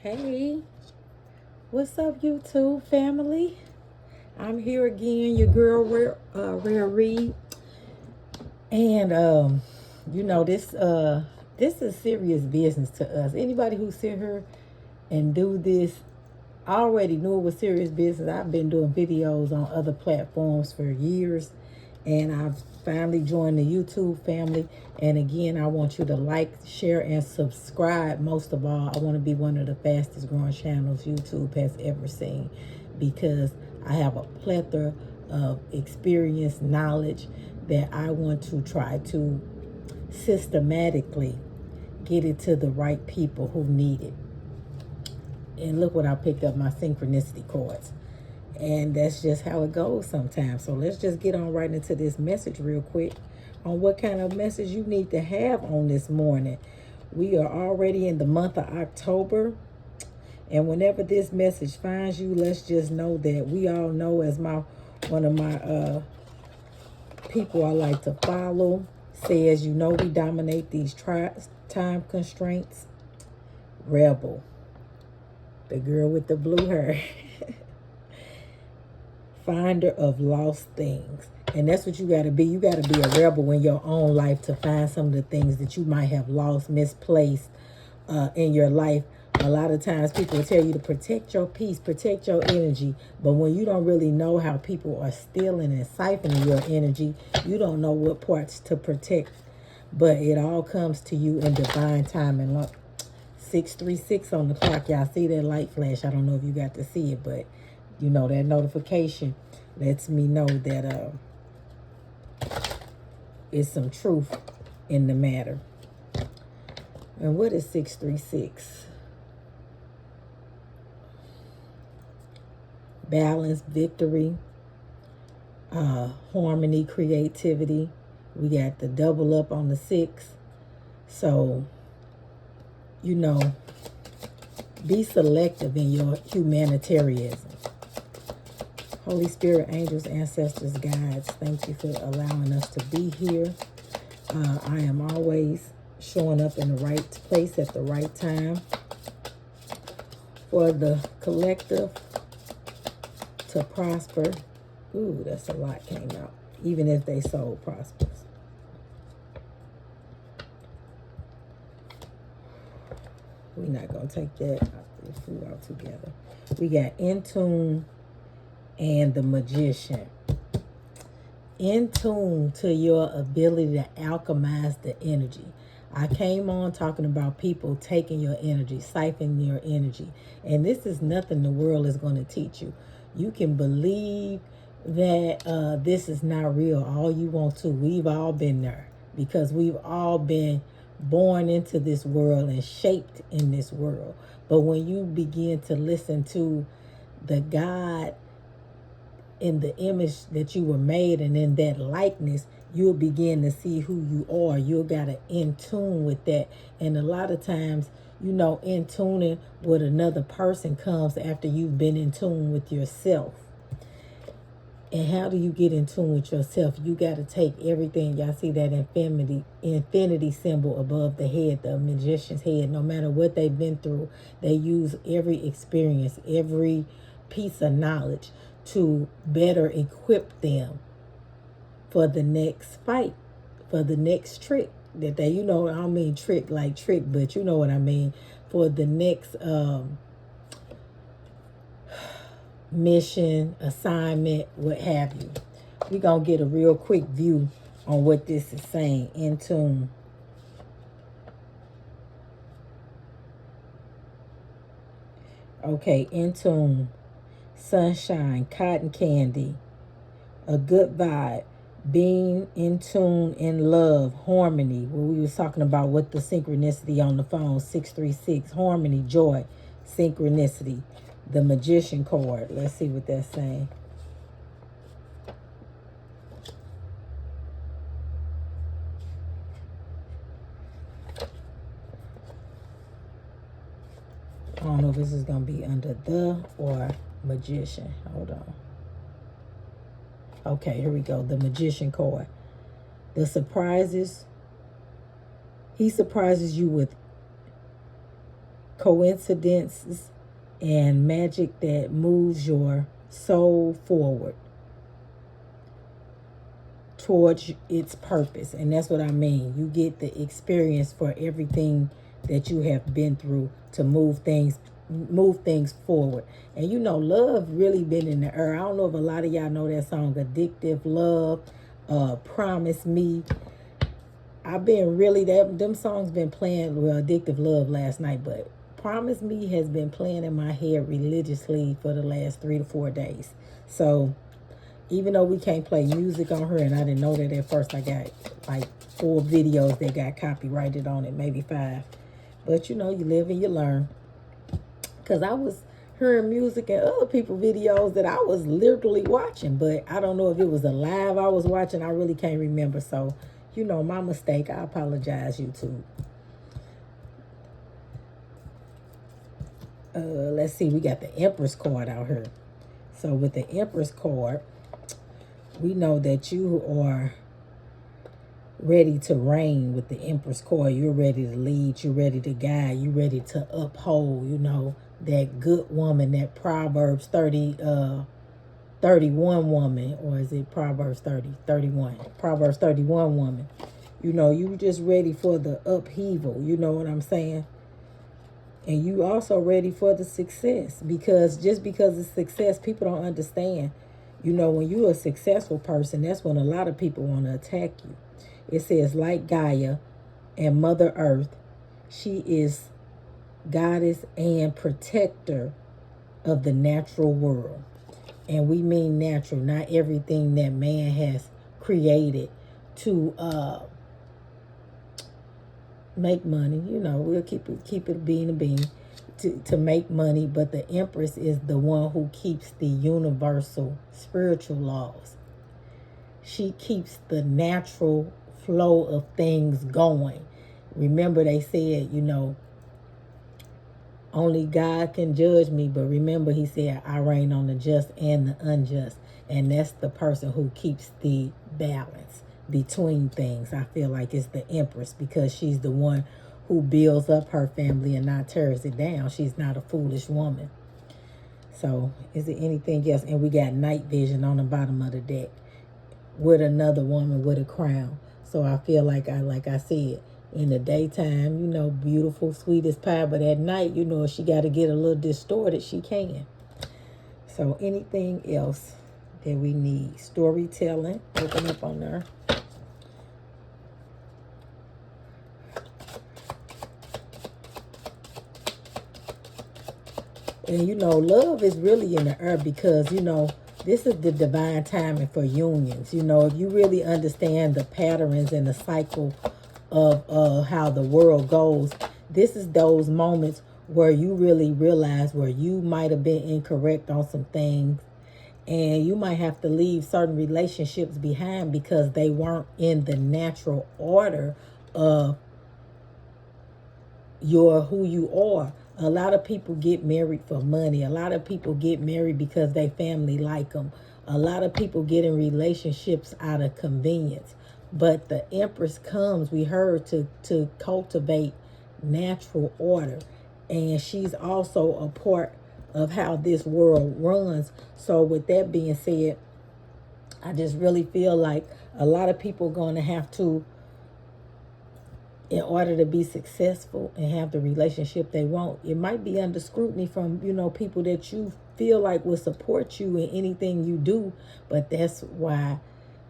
Hey, what's up, YouTube family? I'm here again, your girl Rare Reed, and this is serious business to us. Anybody who sit here and do this already knew it was serious business. I've been doing videos on other platforms for years, and I've finally joined the YouTube family. And again, I want you to like, share, and subscribe. Most of all, I want to be one of the fastest growing channels YouTube has ever seen, because I have a plethora of experience, knowledge that I want to try to systematically get it to the right people who need it. And look what I picked up, my synchronicity cards. And that's just how it goes sometimes. So let's just get on right into this message real quick on what kind of message you need to have on this morning. We are already in the month of October. And whenever this message finds you, let's just know that we all know, as one of my people I like to follow says, we dominate these time constraints. Rebel. The girl with the blue hair. Finder of lost things. And that's what you got to be. You got to be a rebel in your own life to find some of the things that you might have lost, misplaced in your life. A lot of times people will tell you to protect your peace, protect your energy. But when you don't really know how people are stealing and siphoning your energy, you don't know what parts to protect. But it all comes to you in divine time. And look, 636 on the clock. Y'all see that light flash? I don't know if you got to see it, but that notification lets me know that it's some truth in the matter. And what is 636? Balance, victory, harmony, creativity. We got the double up on the 6. So, be selective in your humanitarianism. Holy Spirit, angels, ancestors, guides, thank you for allowing us to be here. I am always showing up in the right place at the right time for the collective to prosper. Ooh, that's a lot came out. Even if they soul prospers. We're not going to take that out together. We got in tune and the magician. In tune to your ability to alchemize the energy. I came on talking about people taking your energy, siphoning your energy. And this is nothing the world is going to teach you. You can believe that this is not real all you want to. We've all been there, because we've all been born into this world and shaped in this world. But when you begin to listen to the God in the image that you were made, and in that likeness, you'll begin to see who you are. You'll got to in tune with that. And a lot of times, in tuning with another person comes after you've been in tune with yourself. And how do you get in tune with yourself? You got to take everything. Y'all see that infinity symbol above the head, the magician's head. No matter what they've been through, they use every experience, every piece of knowledge to better equip them for the next fight, for the next trick that they, I don't mean trick like trick, but you know what I mean, for the next mission, assignment, what have you. We're going to get a real quick view on what this is saying. In tune. Okay, in tune. Sunshine, cotton candy, a good vibe, being in tune, in love, harmony. What we was talking about with the synchronicity on the phone, 636, harmony, joy, synchronicity. The magician card. Let's see what that's saying. I don't know if this is going to be under the or magician. Hold on. Okay, here we go. The magician card. The surprises. He surprises you with coincidences and magic that moves your soul forward towards its purpose. And that's what I mean. You get the experience for everything that you have been through to move things forward. And you know, love really been in the air. I don't know if a lot of y'all know that song, Addictive Love, Promise Me. I've been really, them songs been playing, well, Addictive Love last night, but Promise Me has been playing in my head religiously for the last 3 to 4 days. So even though we can't play music on her, and I didn't know that at first, I got like 4 videos that got copyrighted on it, maybe 5. But you know, you live and you learn. Because I was hearing music and other people videos that I was literally watching, but I don't know if it was a live I was watching. I really can't remember. So, you know, my mistake. I apologize, YouTube. Let's see. We got the Empress card out here. So with the Empress card, we know that you are ready to reign with the Empress card. You're ready to lead. You're ready to guide. You're ready to uphold, you know, that good woman, that Proverbs 31 woman, or is it Proverbs 31? Proverbs 31 woman. You know, you just ready for the upheaval. You know what I'm saying? And you also ready for the success, because just because it's success, people don't understand. You know, when you're a successful person, that's when a lot of people want to attack you. It says, like Gaia and Mother Earth, she is goddess and protector of the natural world. And we mean natural, not everything that man has created to make money. You know, we'll keep it being a being to make money. But the Empress is the one who keeps the universal spiritual laws. She keeps the natural flow of things going. Remember, they said, you know, only God can judge me. But remember, he said, I reign on the just and the unjust. And that's the person who keeps the balance between things. I feel like it's the Empress, because she's the one who builds up her family and not tears it down. She's not a foolish woman. So is there anything else? And we got night vision on the bottom of the deck with another woman with a crown. So I feel like I said, in the daytime, you know, beautiful, sweet as pie. But at night, you know, if she got to get a little distorted, she can. So anything else that we need? Storytelling. Open up on there. And, you know, love is really in the earth, because, you know, this is the divine timing for unions. You know, if you really understand the patterns and the cycle of how the world goes, this is those moments where you really realize where you might have been incorrect on some things, and you might have to leave certain relationships behind because they weren't in the natural order of who you are. A lot of people get married for money. A lot of people get married because they family like them. A lot of people get in relationships out of convenience. But the Empress comes, we heard, to cultivate natural order. And she's also a part of how this world runs. So with that being said, I just really feel like a lot of people are going to have to, in order to be successful and have the relationship they want, it might be under scrutiny from, you know, people that you feel like will support you in anything you do. But that's why,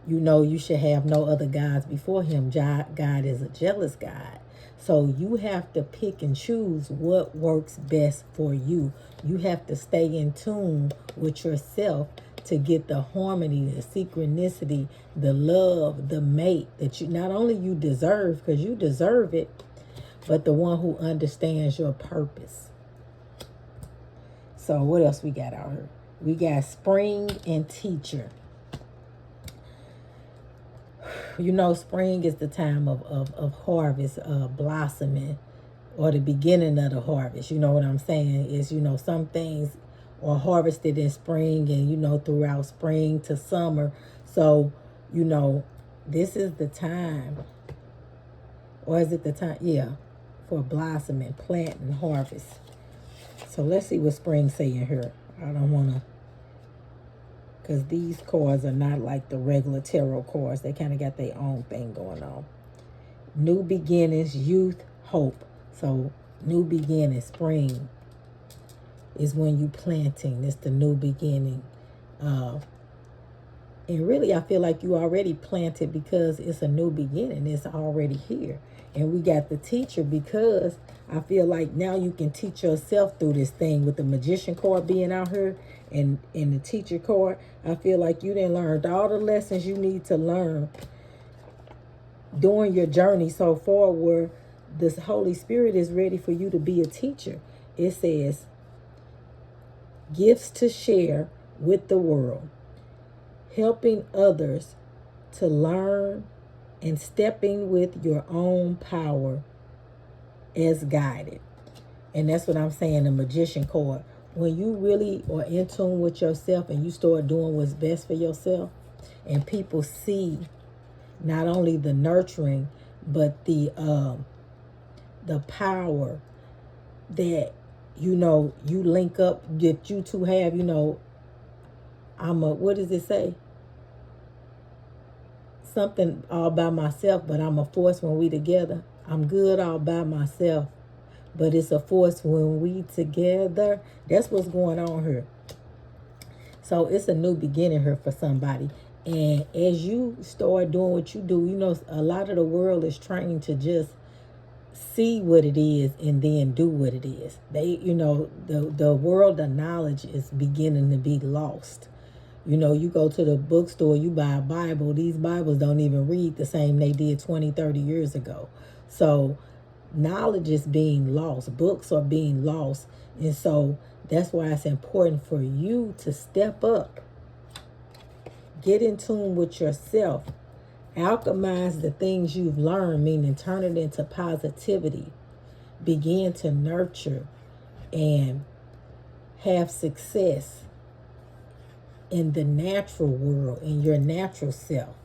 you know, you should have no other gods before him. God is a jealous God. So you have to pick and choose what works best for you. You have to stay in tune with yourself to get the harmony, the synchronicity, the love, the mate that you not only you deserve, because you deserve it, but the one who understands your purpose. So what else we got out here? We got spring and teacher. You know, spring is the time of harvest, blossoming, or the beginning of the harvest. You know what I'm saying? Is, you know, some things are harvested in spring, and, you know, throughout spring to summer. So, you know, this is the time, or is it the time? Yeah, for blossoming, planting, harvest. So let's see what spring saying here. I don't want to, because these cards are not like the regular tarot cards. They kind of got their own thing going on. New beginnings, youth, hope. So new beginning, spring is when you planting. It's the new beginning. And really, I feel like you already planted because it's a new beginning. It's already here. And we got the teacher because I feel like now you can teach yourself through this thing with the magician card being out here and the teacher card. I feel like you done learned all the lessons you need to learn during your journey so far, where this Holy Spirit is ready for you to be a teacher. It says, gifts to share with the world, helping others to learn, and stepping with your own power as guided. And that's what I'm saying, the magician card. When you really are in tune with yourself and you start doing what's best for yourself, and people see not only the nurturing, but the power that, you know, you link up, that you two have, you know, what does it say? Something all by myself, but I'm a force when we together. I'm good all by myself, but it's a force when we together. That's what's going on here. So it's a new beginning here for somebody. And as you start doing what you do, you know, a lot of the world is trained to just see what it is and then do what it is. They, you know, the world of knowledge is beginning to be lost. You know, you go to the bookstore, you buy a Bible. These Bibles don't even read the same they did 20, 30 years ago. So knowledge is being lost. Books are being lost. And so that's why it's important for you to step up. Get in tune with yourself. Alchemize the things you've learned, meaning turn it into positivity. Begin to nurture and have success in the natural world, in your natural self.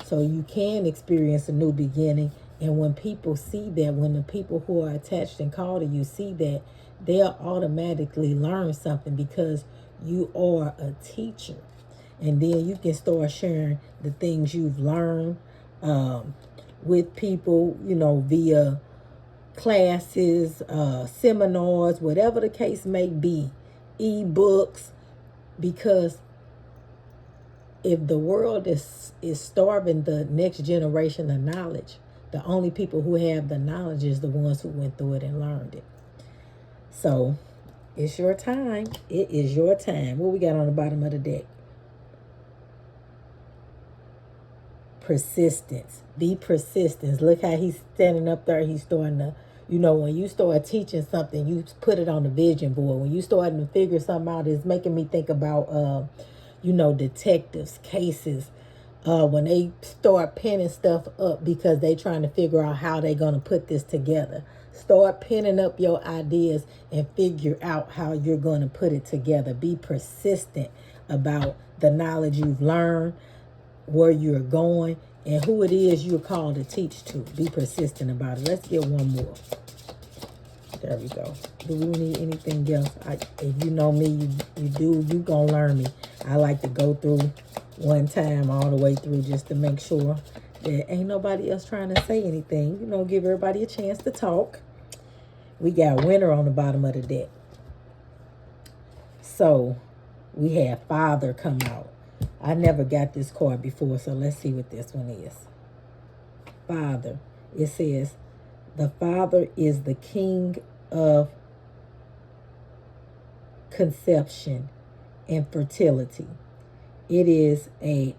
So you can experience a new beginning. And when people see that, when the people who are attached and called to you see that, they'll automatically learn something because you are a teacher. And then you can start sharing the things you've learned with people, you know, via classes, seminars, whatever the case may be, ebooks, because if the world is starving the next generation of knowledge, the only people who have the knowledge is the ones who went through it and learned it. So it's your time. It is your time. What we got on the bottom of the deck? Persistence. Be persistent. Look how he's standing up there. He's starting to, you know, when you start teaching something, you put it on the vision board. When you starting to figure something out, it's making me think about you know, detectives, cases, when they start penning stuff up because they trying to figure out how they're going to put this together. Start penning up your ideas and figure out how you're going to put it together. Be persistent about the knowledge you've learned, where you're going, and who it is you're called to teach to. Be persistent about it. Let's get one more. There we go. Do we need anything else? If you know me, you gonna learn me. I like to go through one time all the way through just to make sure that ain't nobody else trying to say anything. You know, give everybody a chance to talk. We got winter on the bottom of the deck. So we have Father come out. I never got this card before, so let's see what this one is. Father. It says, the Father is the King of conception and fertility. He is a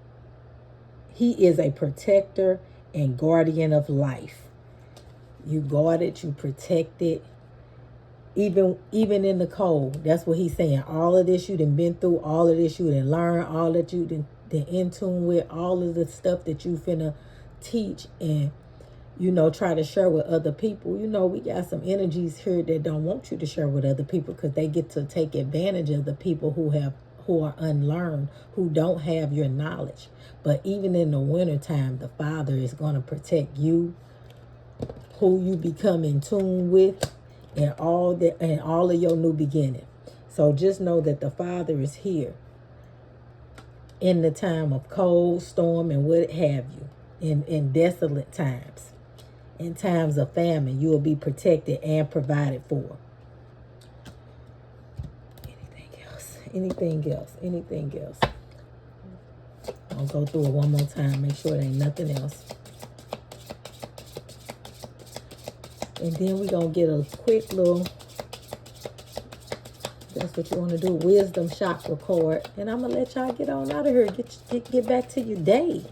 protector and guardian of life. You guard it, you protect it. Even in the cold, that's what he's saying. All of this you done been through, all of this you done learned, all that you done in tune with, all of the stuff that you finna teach and, you know, try to share with other people. You know, we got some energies here that don't want you to share with other people because they get to take advantage of the people who are unlearned, who don't have your knowledge. But even in the wintertime, the Father is going to protect you. who you become in tune with, and all of your new beginning. So just know that the Father is here in the time of cold, storm, and what have you, in desolate times, in times of famine. You will be protected and provided for. Anything else. I'll go through it one more time, make sure there ain't nothing else. And then we're going to get a quick little, that's what you want to do, wisdom chakra card. And I'm going to let y'all get on out of here. Get back to your day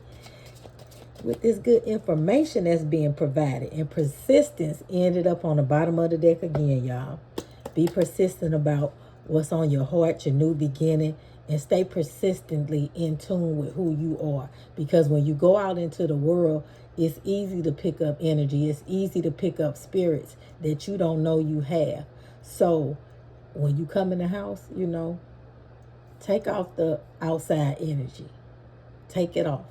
with this good information that's being provided. And persistence ended up on the bottom of the deck again, y'all. Be persistent about what's on your heart, your new beginning, and stay persistently in tune with who you are. Because when you go out into the world, it's easy to pick up energy. It's easy to pick up spirits that you don't know you have. So when you come in the house, take off the outside energy. Take it off.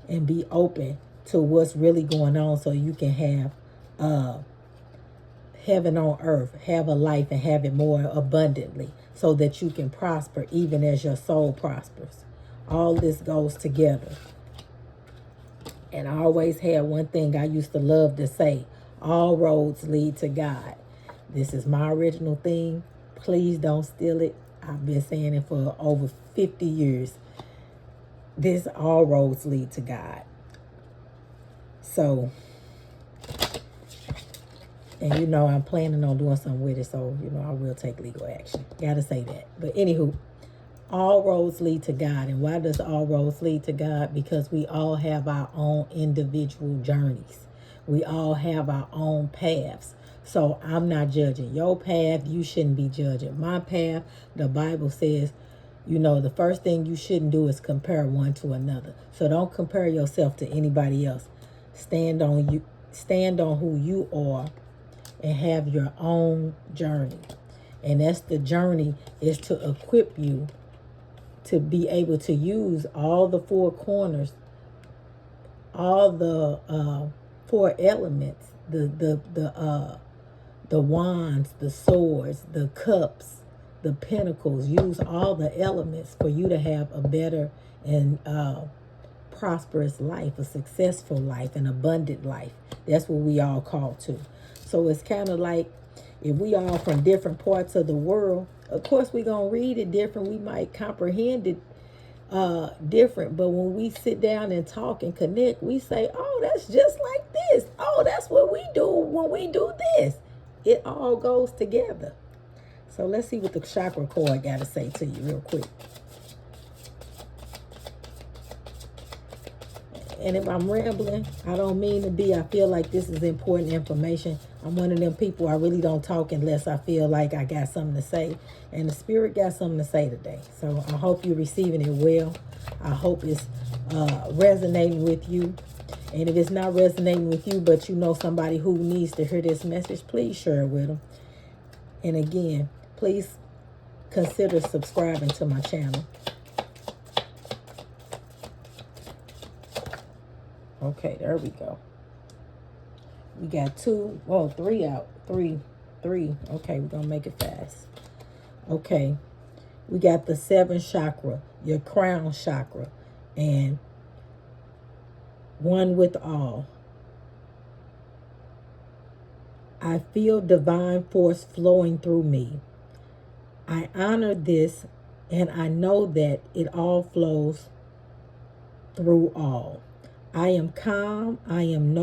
And be open to what's really going on so you can have heaven on earth, have a life and have it more abundantly so that you can prosper even as your soul prospers. All this goes together. And I always had one thing I used to love to say: all roads lead to God. This is my original thing. Please don't steal it. I've been saying it for over 50 years. This all roads lead to God. So, and I'm planning on doing something with it, so I will take legal action. Gotta say that. But anywho, all roads lead to God. And why does all roads lead to God? Because we all have our own individual journeys. We all have our own paths. So I'm not judging your path. You shouldn't be judging my path. The Bible says, the first thing you shouldn't do is compare one to another. So don't compare yourself to anybody else. Stand on who you are and have your own journey. And that's the journey, is to equip you to be able to use all the four corners, all the four elements, the wands, the swords, the cups, the pentacles. Use all the elements for you to have a better and prosperous life, a successful life, an abundant life. That's what we all call to. So it's kind of like, if we all from different parts of the world, of course we're going to read it different. We might comprehend it different. But when we sit down and talk and connect, we say, oh, that's just like this. Oh, that's what we do when we do this. It all goes together. So let's see what the chakra cord got to say to you real quick. And if I'm rambling, I don't mean to be. I feel like this is important information. I'm one of them people, I really don't talk unless I feel like I got something to say. And the Spirit got something to say today. So I hope you're receiving it well. I hope it's resonating with you. And if it's not resonating with you, but you know somebody who needs to hear this message, please share it with them. And again, please consider subscribing to my channel. Okay, there we go. We got three out. Three. Okay, we're going to make it fast. Okay, we got the 7th chakra, your crown chakra, and one with all. I feel divine force flowing through me. I honor this, and I know that it all flows through all. I am calm. I am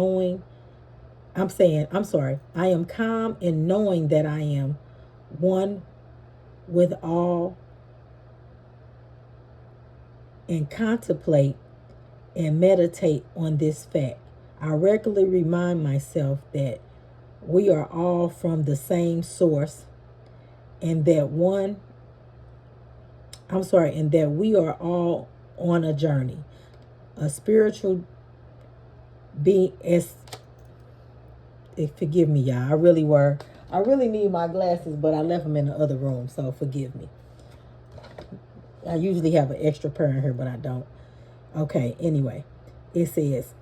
calm in knowing that I am one with all, and contemplate and meditate on this fact. I regularly remind myself that we are all from the same source, and that we are all on a journey, a spiritual being. Forgive me, y'all. I really need my glasses, but I left them in the other room, so forgive me. I usually have an extra pair in here, but I don't. Okay, anyway, it says,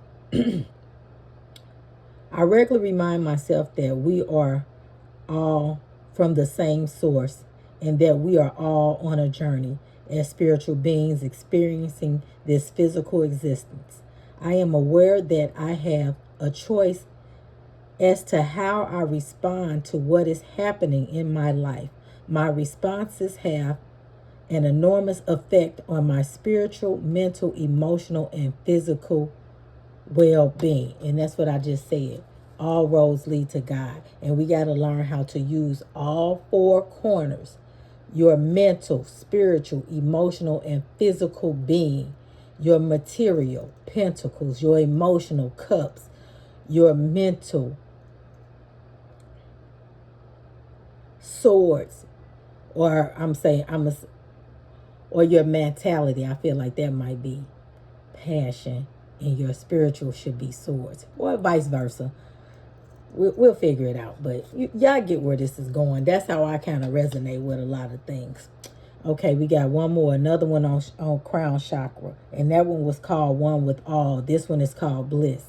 I regularly remind myself that we are all from the same source and that we are all on a journey as spiritual beings experiencing this physical existence. I am aware that I have a choice as to how I respond to what is happening in my life. My responses have an enormous effect on my spiritual, mental, emotional, and physical well-being. And that's what I just said. All roads lead to God. And we got to learn how to use all four corners: your mental, spiritual, emotional, and physical being, your material, pentacles, your emotional, cups, your mental, swords, or or your mentality. I feel like that might be passion, and your spiritual should be swords, or vice versa. We'll figure it out, but y'all get where this is going. That's how I kind of resonate with a lot of things. Okay, we got one more, another one on crown chakra, and that one was called One with All. This one is called Bliss.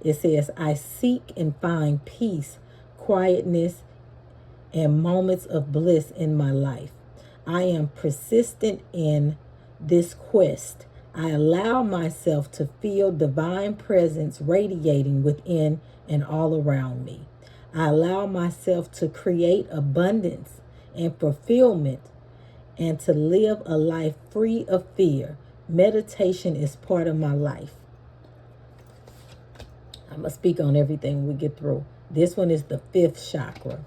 It says, I seek and find peace, quietness, and moments of bliss in my life. I am persistent in this quest. I allow myself to feel divine presence radiating within and all around me. I allow myself to create abundance and fulfillment and to live a life free of fear. Meditation is part of my life. I'm going to speak on everything we get through. This one is the 5th chakra,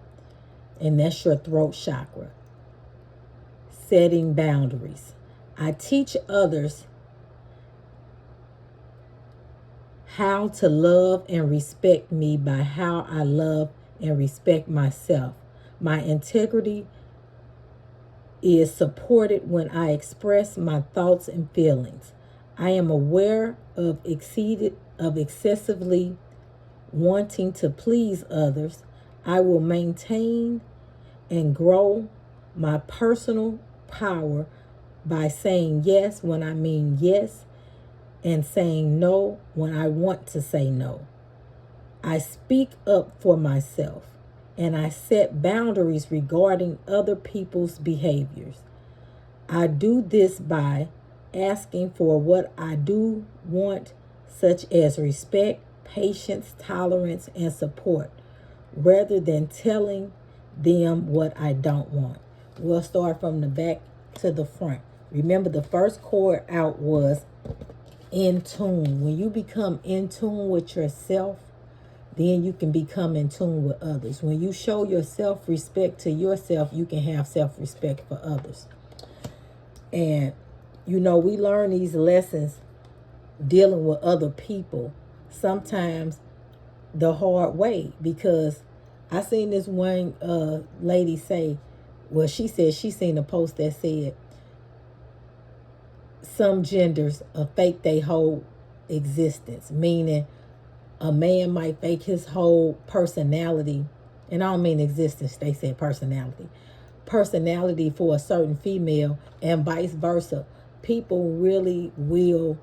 and that's your throat chakra. Setting boundaries. I teach others how to love and respect me by how I love and respect myself. My integrity is supported when I express my thoughts and feelings. I am aware of excessively wanting to please others. I will maintain and grow my personal power by saying yes when I mean yes and saying no when I want to say no. I speak up for myself and I set boundaries regarding other people's behaviors. I do this by asking for what I do want, such as respect, patience, tolerance, and support, rather than telling them what I don't want. We'll start from the back to the front. Remember, the first chord out was in tune. When you become in tune with yourself, then you can become in tune with others. When you show your self-respect to yourself, you can have self-respect for others. And, we learn these lessons dealing with other people, sometimes the hard way, because I seen this one lady say, well, she said she seen a post that said some genders fake their whole existence, meaning a man might fake his whole personality, and I don't mean existence, they said personality for a certain female, and vice versa. People really will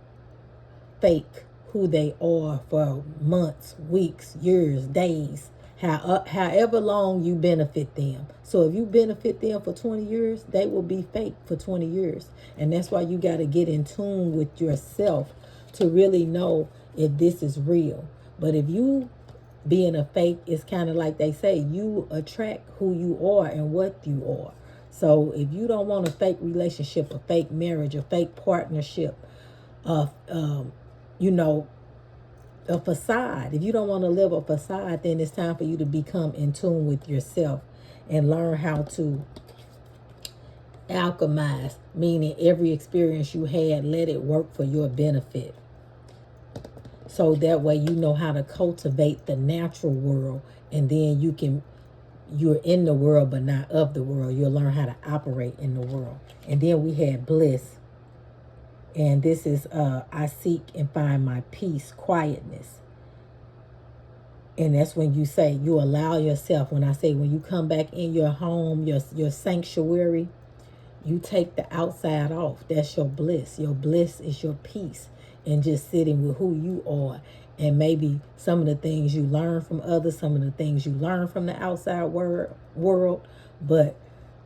fake who they are for months, weeks, years, days, however long you benefit them. So if you benefit them for 20 years, they will be fake for 20 years. And that's why you got to get in tune with yourself to really know if this is real. But if you being a fake, it's kind of like they say, you attract who you are and what you are. So if you don't want a fake relationship, a fake marriage, a fake partnership, a facade. If you don't want to live a facade, then it's time for you to become in tune with yourself and learn how to alchemize, meaning every experience you had, let it work for your benefit. So that way you know how to cultivate the natural world, and then you're in the world but not of the world. You'll learn how to operate in the world. And then we had bliss. And this is, I seek and find my peace, quietness. And that's when you say, you allow yourself, when you come back in your home, your sanctuary, you take the outside off. That's your bliss. Your bliss is your peace and just sitting with who you are And maybe some of the things you learn from others, some of the things you learn from the outside world, but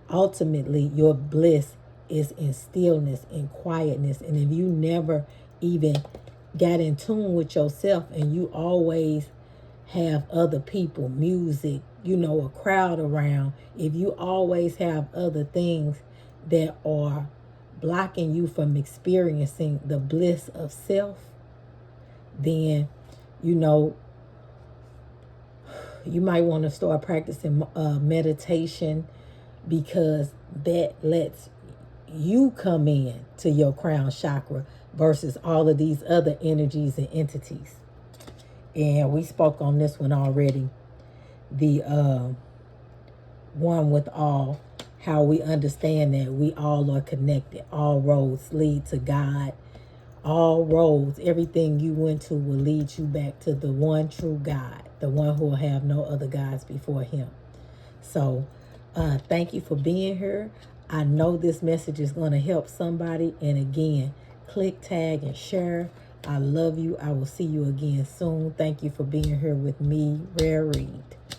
ultimately your bliss is in stillness and quietness. And if you never even got in tune with yourself, and you always have other people, music, a crowd around, if you always have other things that are blocking you from experiencing the bliss of self, then you might want to start practicing meditation, because that lets you come in to your crown chakra versus all of these other energies and entities. And we spoke on this one already. The one with all, how we understand that we all are connected. All roads lead to God. All roads, everything you went to will lead you back to the one true God, the one who will have no other gods before him. So thank you for being here. I know this message is going to help somebody. And again, click, tag, and share. I love you. I will see you again soon. Thank you for being here with me, Rare Reed.